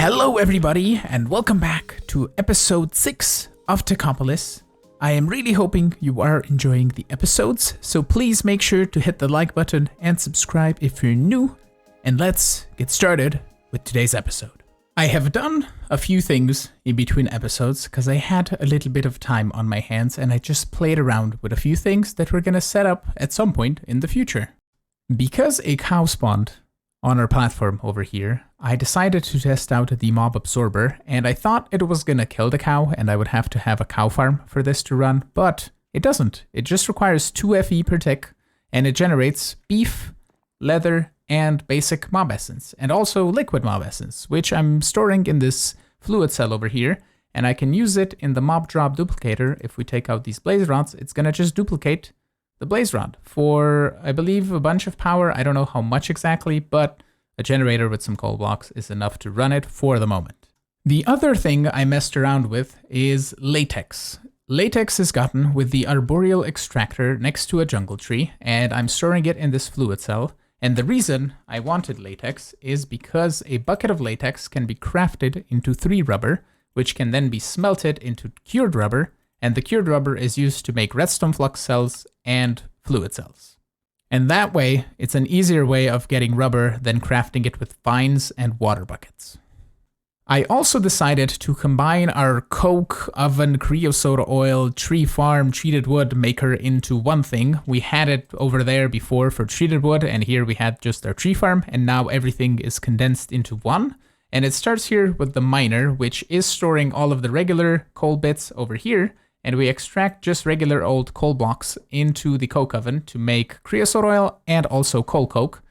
Hello everybody and welcome back to episode 6 of Techopolis. I am really hoping you are enjoying the episodes, so please make sure to hit the like button and subscribe if you're new, and let's get started with today's episode. I have done a few things in between episodes because I had a little bit of time on my hands and I just played around with a few things that we're going to set up at some point in the future. Because a cow spawned on our platform over here, I decided to test out the mob absorber, and I thought it was gonna kill the cow and I would have to have a cow farm for this to run, but it doesn't. It just requires 2 FE per tick, and it generates beef, leather, and basic mob essence, and also liquid mob essence, which I'm storing in this fluid cell over here, and I can use it in the mob drop duplicator. If we take out these blaze rods, it's gonna just duplicate the blaze rod for, I believe, a bunch of power. I don't know how much exactly, but a generator with some coal blocks is enough to run it for the moment. The other thing I messed around with is latex. Latex is gotten with the arboreal extractor next to a jungle tree, and I'm storing it in this fluid cell. And the reason I wanted latex is because a bucket of latex can be crafted into 3 rubber, which can then be smelted into cured rubber, and the cured rubber is used to make redstone flux cells and fluid cells. And that way, it's an easier way of getting rubber than crafting it with vines and water buckets. I also decided to combine our coke, oven, creosote oil, tree farm, treated wood maker into one thing. We had it over there before for treated wood, and here we had just our tree farm, and now everything is condensed into one. And it starts here with the miner, which is storing all of the regular coal bits over here, and we extract just regular old coal blocks into the coke oven to make creosote oil and also coal coke.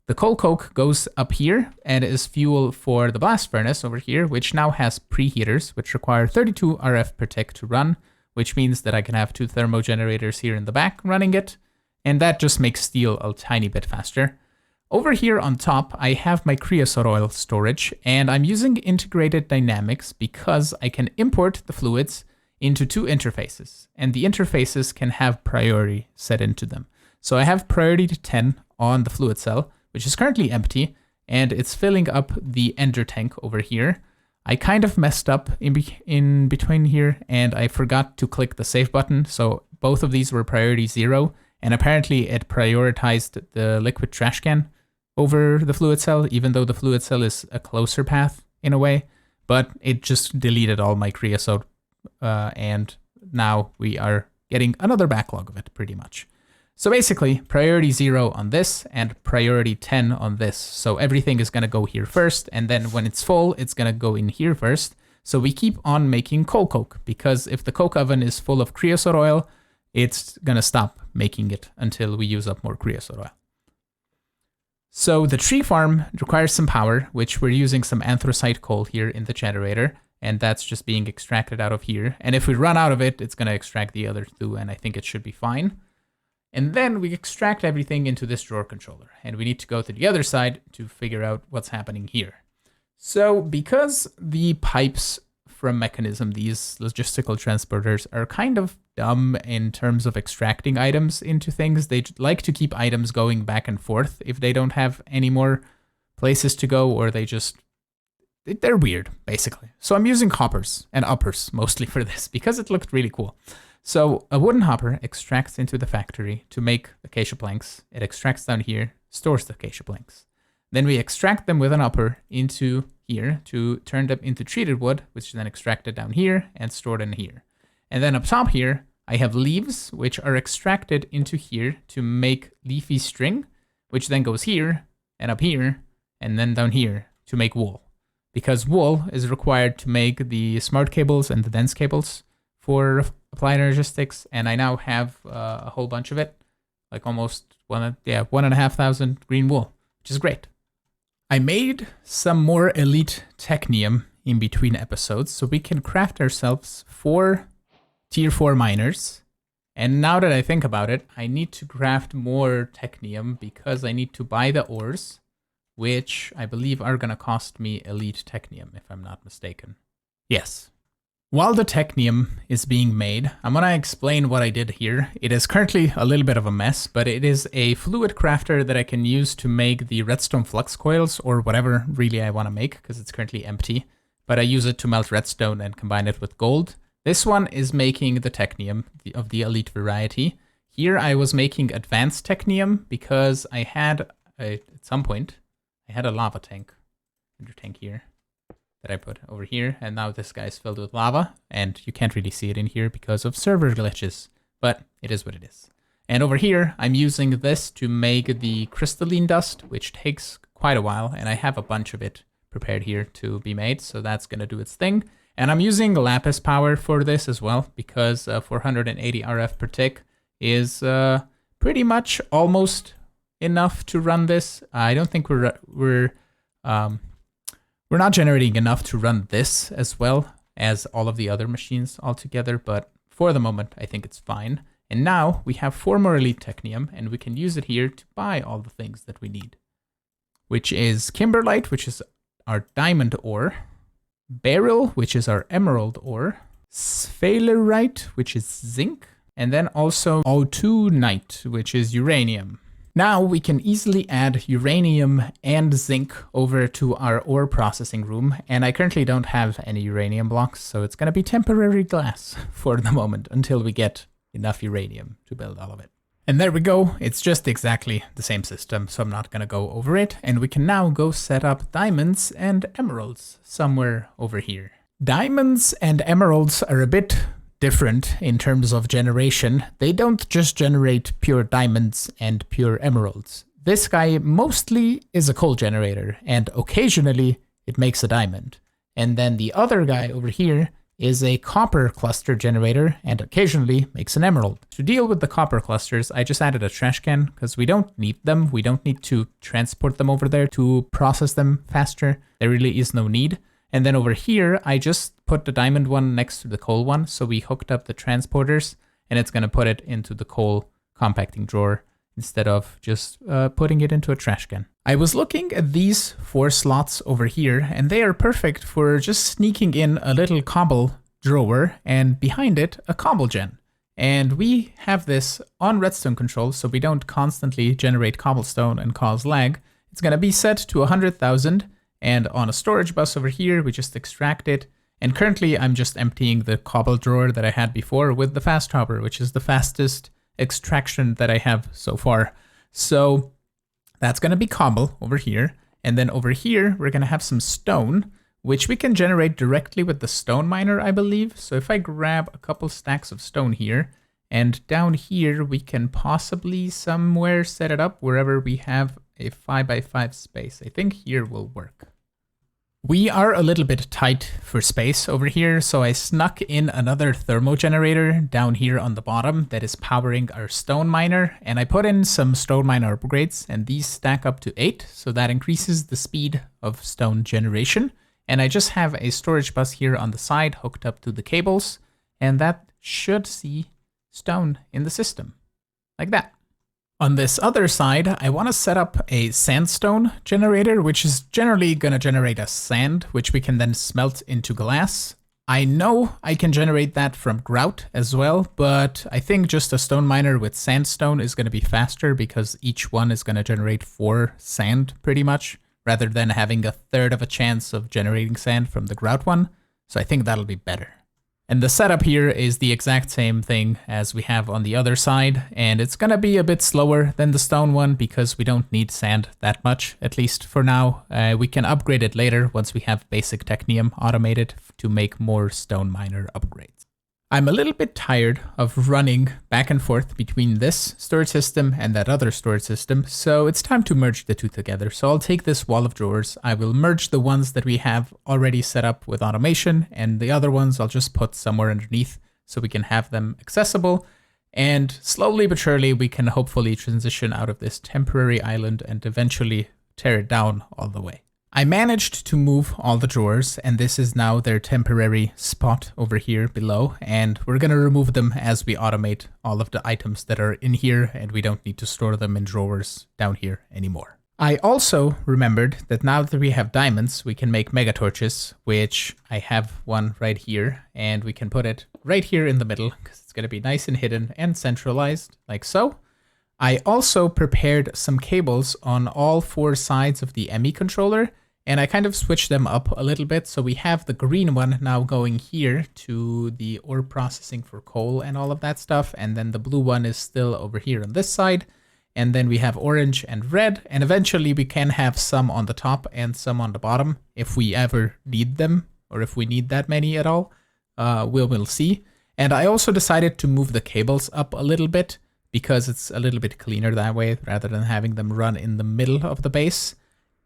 The coal coke goes up here and is fuel for the blast furnace over here, which now has preheaters, which require 32 RF per tick to run, which means that I can have 2 thermo generators here in the back running it, and that just makes steel a tiny bit faster. Over here on top, I have my creosote oil storage, and I'm using integrated dynamics because I can import the fluids into 2 interfaces, and the interfaces can have priority set into them. So I have priority to 10 on the fluid cell, which is currently empty, and it's filling up the ender tank over here. I kind of messed up in between here, and I forgot to click the save button, so both of these were priority 0, and apparently it prioritized the liquid trash can over the fluid cell, even though the fluid cell is a closer path in a way, but it just deleted all my creosote. And now we are getting another backlog of it, pretty much. So basically, priority 0 on this and priority 10 on this. So everything is going to go here first, and then when it's full, it's going to go in here first. So we keep on making coal coke, because if the coke oven is full of creosote oil, it's going to stop making it until we use up more creosote oil. So the tree farm requires some power, which we're using some anthracite coal here in the generator, and that's just being extracted out of here. And if we run out of it, it's going to extract the other 2, and I think it should be fine. And then we extract everything into this drawer controller, and we need to go to the other side to figure out what's happening here. So because the pipes from Mechanism, these logistical transporters, are kind of dumb in terms of extracting items into things, they like to keep items going back and forth if they don't have any more places to go, or they're weird, basically. So I'm using hoppers and uppers mostly for this because it looked really cool. So a wooden hopper extracts into the factory to make acacia planks. It extracts down here, stores the acacia planks. Then we extract them with an upper into here to turn them into treated wood, which is then extracted down here and stored in here. And then up top here, I have leaves, which are extracted into here to make leafy string, which then goes here and up here and then down here to make wool. Because wool is required to make the smart cables and the dense cables for applied energistics, and I now have a whole bunch of it, like almost 1,500 green wool, which is great. I made some more elite technium in between episodes, so we can craft ourselves 4 tier 4 miners. And now that I think about it, I need to craft more technium because I need to buy the ores, which I believe are going to cost me elite technium, if I'm not mistaken. Yes. While the technium is being made, I'm going to explain what I did here. It is currently a little bit of a mess, but it is a fluid crafter that I can use to make the redstone flux coils or whatever really I want to make, because it's currently empty. But I use it to melt redstone and combine it with gold. This one is making the technium of the elite variety. Here I was making advanced technium because I had, at some point, I had a lava tank, ender tank here, that I put over here, and now this guy's filled with lava, and you can't really see it in here because of server glitches, but it is what it is. And over here, I'm using this to make the crystalline dust, which takes quite a while, and I have a bunch of it prepared here to be made, so that's gonna do its thing. And I'm using lapis power for this as well, because 480 RF per tick is pretty much almost enough to run this. I don't think we're not generating enough to run this as well as all of the other machines altogether, but for the moment, I think it's fine. And now we have 4 more elite technium, and we can use it here to buy all the things that we need, which is kimberlite, which is our diamond ore, beryl, which is our emerald ore, sphalerite, which is zinc, and then also autunite, which is uranium. Now we can easily add uranium and zinc over to our ore processing room, and I currently don't have any uranium blocks, so it's going to be temporary glass for the moment until we get enough uranium to build all of it. And there we go, it's just exactly the same system, so I'm not going to go over it, and we can now go set up diamonds and emeralds somewhere over here. Diamonds and emeralds are a bit different in terms of generation. They don't just generate pure diamonds and pure emeralds. This guy mostly is a coal generator, and occasionally it makes a diamond. And then the other guy over here is a copper cluster generator and occasionally makes an emerald. To deal with the copper clusters, I just added a trash can because we don't need them. We don't need to transport them over there to process them faster. There really is no need. And then over here, I just put the diamond one next to the coal one. So we hooked up the transporters, and it's going to put it into the coal compacting drawer instead of just putting it into a trash can. I was looking at these 4 slots over here, and they are perfect for just sneaking in a little cobble drawer and behind it a cobble gen. And we have this on redstone control, so we don't constantly generate cobblestone and cause lag. It's going to be set to 100,000. And on a storage bus over here, we just extract it. And currently I'm just emptying the cobble drawer that I had before with the fast hopper, which is the fastest extraction that I have so far. So that's going to be cobble over here. And then over here, we're going to have some stone, which we can generate directly with the stone miner, I believe. So if I grab a couple stacks of stone here, and down here, we can possibly somewhere set it up wherever we have a 5x5 space. I think here will work. We are a little bit tight for space over here, so I snuck in another thermo generator down here on the bottom that is powering our stone miner, and I put in some stone miner upgrades, and these stack up to 8, so that increases the speed of stone generation. And I just have a storage bus here on the side hooked up to the cables, and that should see stone in the system, like that. On this other side, I want to set up a sandstone generator, which is generally going to generate us sand, which we can then smelt into glass. I know I can generate that from grout as well, but I think just a stone miner with sandstone is going to be faster because each one is going to generate 4 sand pretty much, rather than having a third of a chance of generating sand from the grout one. So I think that'll be better. And the setup here is the exact same thing as we have on the other side, and it's gonna be a bit slower than the stone one because we don't need sand that much, at least for now. We can upgrade it later once we have basic technium automated to make more stone miner upgrades. I'm a little bit tired of running back and forth between this storage system and that other storage system, so it's time to merge the two together. So I'll take this wall of drawers, I will merge the ones that we have already set up with automation, and the other ones I'll just put somewhere underneath so we can have them accessible. And slowly but surely we can hopefully transition out of this temporary island and eventually tear it down all the way. I managed to move all the drawers, and this is now their temporary spot over here below, and we're going to remove them as we automate all of the items that are in here, and we don't need to store them in drawers down here anymore. I also remembered that now that we have diamonds, we can make mega torches, which I have one right here, and we can put it right here in the middle because it's going to be nice and hidden and centralized, like so. I also prepared some cables on all 4 sides of the ME controller, and I kind of switched them up a little bit. So we have the green one now going here to the ore processing for coal and all of that stuff, and then the blue one is still over here on this side. And then we have orange and red, and eventually we can have some on the top and some on the bottom if we ever need them, or if we need that many at all. We'll see. And I also decided to move the cables up a little bit because it's a little bit cleaner that way rather than having them run in the middle of the base.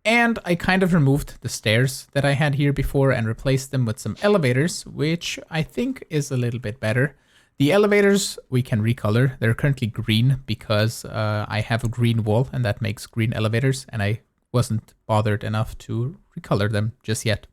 And I kind of removed the stairs that I had here before and replaced them with some elevators, which I think is a little bit better. The elevators we can recolor. They're currently green because I have a green wall and that makes green elevators, and I wasn't bothered enough to recolor them just yet.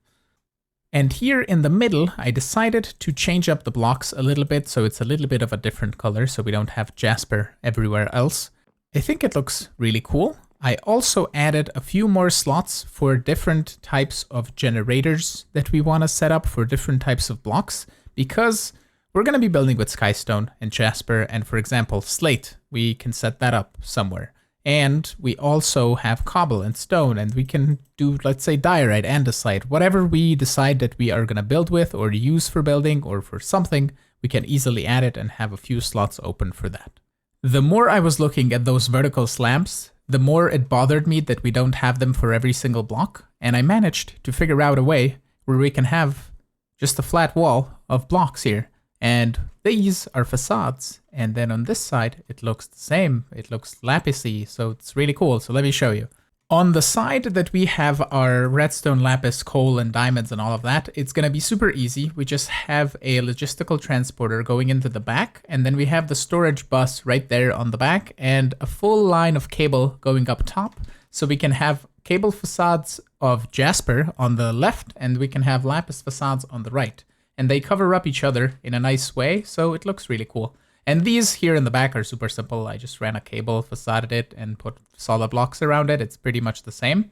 And here in the middle, I decided to change up the blocks a little bit so it's a little bit of a different color so we don't have jasper everywhere else. I think it looks really cool. I also added a few more slots for different types of generators that we want to set up for different types of blocks, because we're going to be building with skystone and jasper, and for example, slate, we can set that up somewhere. And we also have cobble and stone, and we can do, let's say, diorite, andesite, whatever we decide that we are going to build with or use for building or for something, we can easily add it and have a few slots open for that. The more I was looking at those vertical slabs, the more it bothered me that we don't have them for every single block, and I managed to figure out a way where we can have just a flat wall of blocks here. And these are facades, and then on this side it looks the same. It looks lapisy, so it's really cool. So let me show you. On the side that we have our redstone, lapis, coal, and diamonds and all of that, it's going to be super easy. We just have a logistical transporter going into the back, and then we have the storage bus right there on the back, and a full line of cable going up top. So we can have cable facades of jasper on the left, and we can have lapis facades on the right. And they cover up each other in a nice way, so it looks really cool. And these here in the back are super simple. I just ran a cable, facaded it, and put solid blocks around it. It's pretty much the same.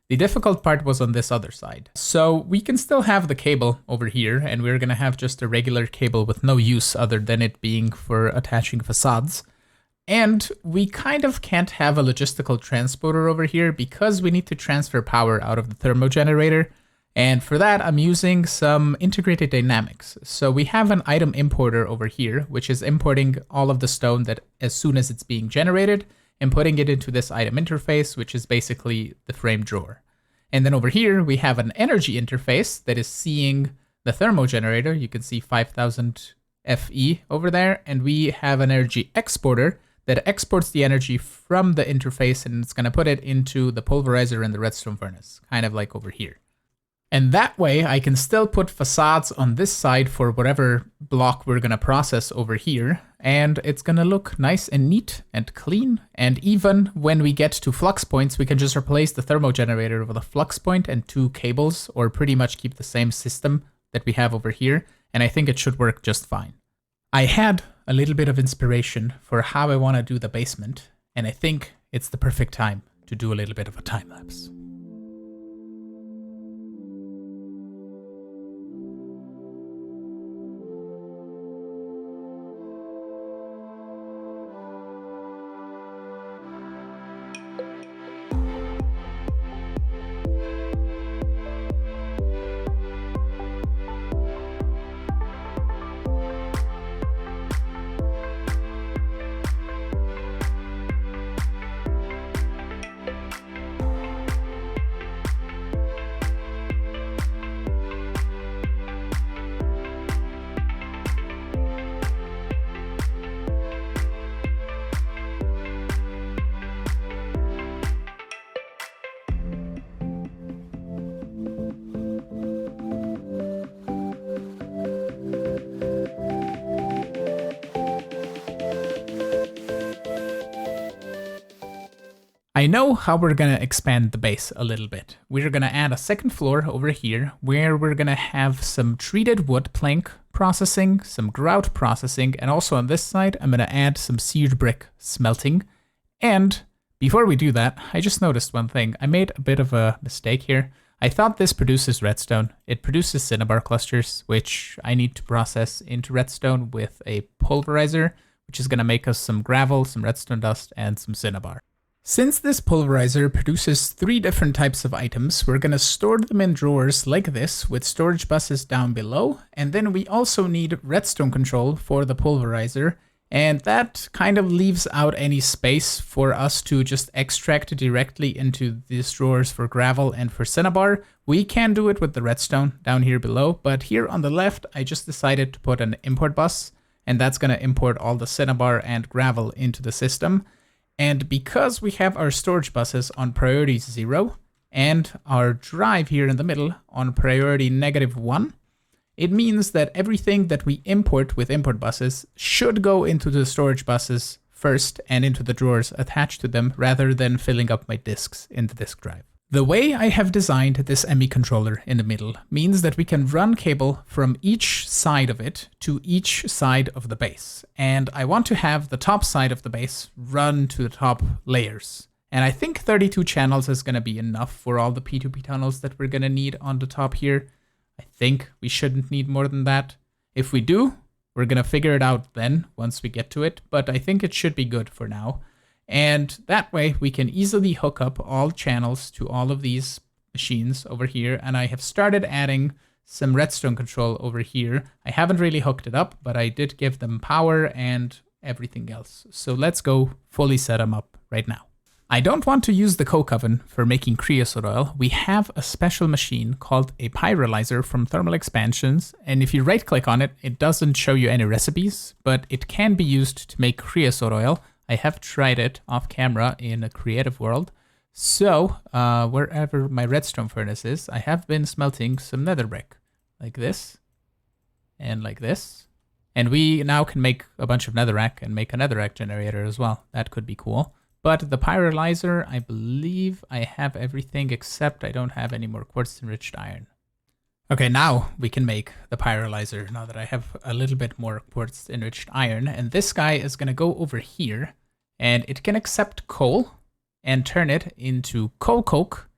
The difficult part was on this other side. So we can still have the cable over here, and we're going to have just a regular cable with no use other than it being for attaching facades. And we kind of can't have a logistical transporter over here because we need to transfer power out of the thermogenerator. And for that, I'm using some integrated dynamics. So we have an item importer over here, which is importing all of the stone that as soon as it's being generated and putting it into this item interface, which is basically the frame drawer. And then over here, we have an energy interface that is seeing the thermogenerator. You can see 5000 FE over there. And we have an energy exporter that exports the energy from the interface, and it's going to put it into the pulverizer and the redstone furnace, kind of like over here. And that way I can still put facades on this side for whatever block we're going to process over here. And it's going to look nice and neat and clean. And even when we get to flux points, we can just replace the thermogenerator with a flux point and 2 cables, or pretty much keep the same system that we have over here. And I think it should work just fine. I had a little bit of inspiration for how I want to do the basement. And I think it's the perfect time to do a little bit of a time lapse. I know how we're going to expand the base a little bit. We're going to add a second floor over here where we're going to have some treated wood plank processing, some grout processing, and also on this side I'm going to add some seared brick smelting. And Before we do that, I just noticed one thing. I made a bit of a mistake here. I thought this produces redstone. It produces cinnabar clusters, which I need to process into redstone with a pulverizer, which is going to make us some gravel, some redstone dust, and some cinnabar. Since this pulverizer produces 3 different types of items, we're going to store them in drawers like this with storage buses down below, and then we also need redstone control for the pulverizer, and that kind of leaves out any space for us to just extract directly into these drawers for gravel and for cinnabar. We can do it with the redstone down here below, but here on the left I just decided to put an import bus, and that's going to import all the cinnabar and gravel into the system. And because we have our storage buses on priority 0 and our drive here in the middle on priority -1, it means that everything that we import with import buses should go into the storage buses first and into the drawers attached to them rather than filling up my disks in the disk drive. The way I have designed this ME controller in the middle means that we can run cable from each side of it to each side of the base. And I want to have the top side of the base run to the top layers. And I think 32 channels is going to be enough for all the P2P tunnels that we're going to need on the top here. I think we shouldn't need more than that. If we do, we're going to figure it out then once we get to it. But I think it should be good for now. And that way we can easily hook up all channels to all of these machines over here. And I have started adding some redstone control over here. I haven't really hooked it up, but I did give them power and everything else. So let's go fully set them up right now. I don't want to use the coke oven for making creosote oil. We have a special machine called a pyrolyzer from Thermal Expansions. And if you right click on it, it doesn't show you any recipes, but it can be used to make creosote oil. I have tried it off camera in a creative world. So wherever my redstone furnace is, I have been smelting some nether brick like this and like this. And we now can make a bunch of netherrack and make a netherrack generator as well. That could be cool. But the pyrolyzer, I believe I have everything except I don't have any more quartz enriched iron. Okay, now we can make the pyrolyzer now that I have a little bit more quartz enriched iron. And this guy is going to go over here and it can accept coal and turn it into coal coke,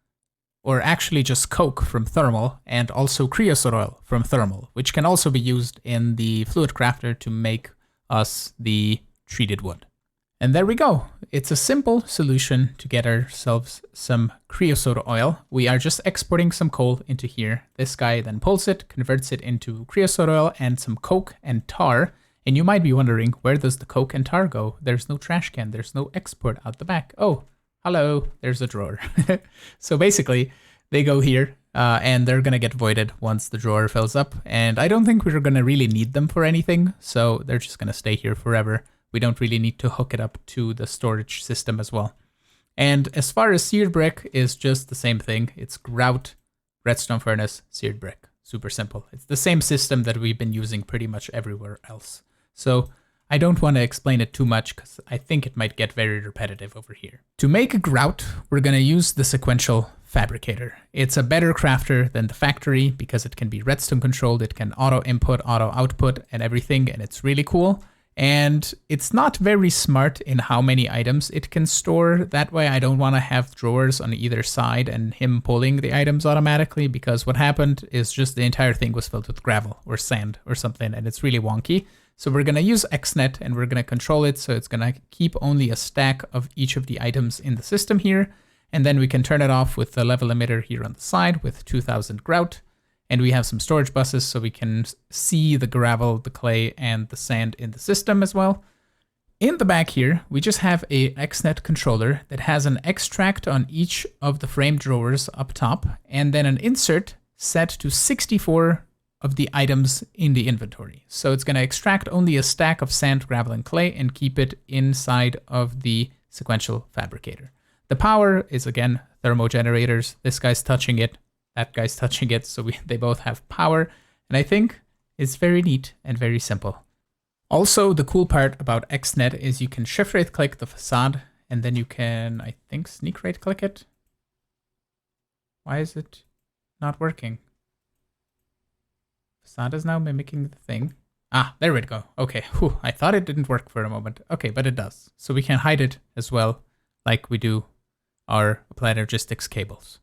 or actually just coke from thermal, and also creosote oil from thermal, which can also be used in the fluid crafter to make us the treated wood. And there we go. It's a simple solution to get ourselves some creosote oil. We are just exporting some coal into here. This guy then pulls it, converts it into creosote oil and some coke and tar. And you might be wondering, where does the coke and tar go? There's no trash can. There's no export out the back. Oh, hello. There's a drawer. So basically, they go here and they're going to get voided once the drawer fills up. And I don't think we're going to really need them for anything. So they're just going to stay here forever. We don't really need to hook it up to the storage system as well. And as far as seared brick is just the same thing. It's grout, redstone furnace, seared brick. Super simple. It's the same system that we've been using pretty much everywhere else. So I don't want to explain it too much because I think it might get very repetitive over here. To make a grout, we're going to use the sequential fabricator. It's a better crafter than the factory because it can be redstone controlled. It can auto input, auto output and everything. And it's really cool. And it's not very smart in how many items it can store. That way I don't want to have drawers on either side and him pulling the items automatically, because what happened is just the entire thing was filled with gravel or sand or something, and it's really wonky. So we're going to use XNet and we're going to control it so it's going to keep only a stack of each of the items in the system here. And then we can turn it off with the level emitter here on the side with 2000 grout. And we have some storage buses so we can see the gravel, the clay, and the sand in the system as well. In the back here, we just have a XNet controller that has an extract on each of the frame drawers up top, and then an insert set to 64 of the items in the inventory. So it's going to extract only a stack of sand, gravel, and clay and keep it inside of the sequential fabricator. The power is, again, thermo generators. This guy's touching it. That guy's touching it, so they both have power, and I think it's very neat and very simple. Also, the cool part about XNet is you can shift right click the facade, and then you can, I think, sneak right click it. Why is it not working? Facade is now mimicking the thing. Ah, there we go. Okay, whew, I thought it didn't work for a moment. Okay, but it does. So we can hide it as well like we do our applied logistics cables.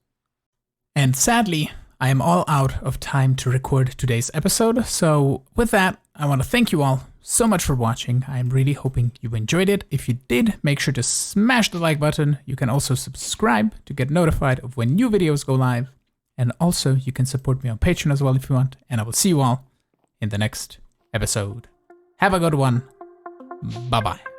And sadly, I am all out of time to record today's episode, so with that, I want to thank you all so much for watching. I'm really hoping you enjoyed it. If you did, make sure to smash the like button. You can also subscribe to get notified of when new videos go live. And also, you can support me on Patreon as well if you want. And I will see you all in the next episode. Have a good one. Bye-bye.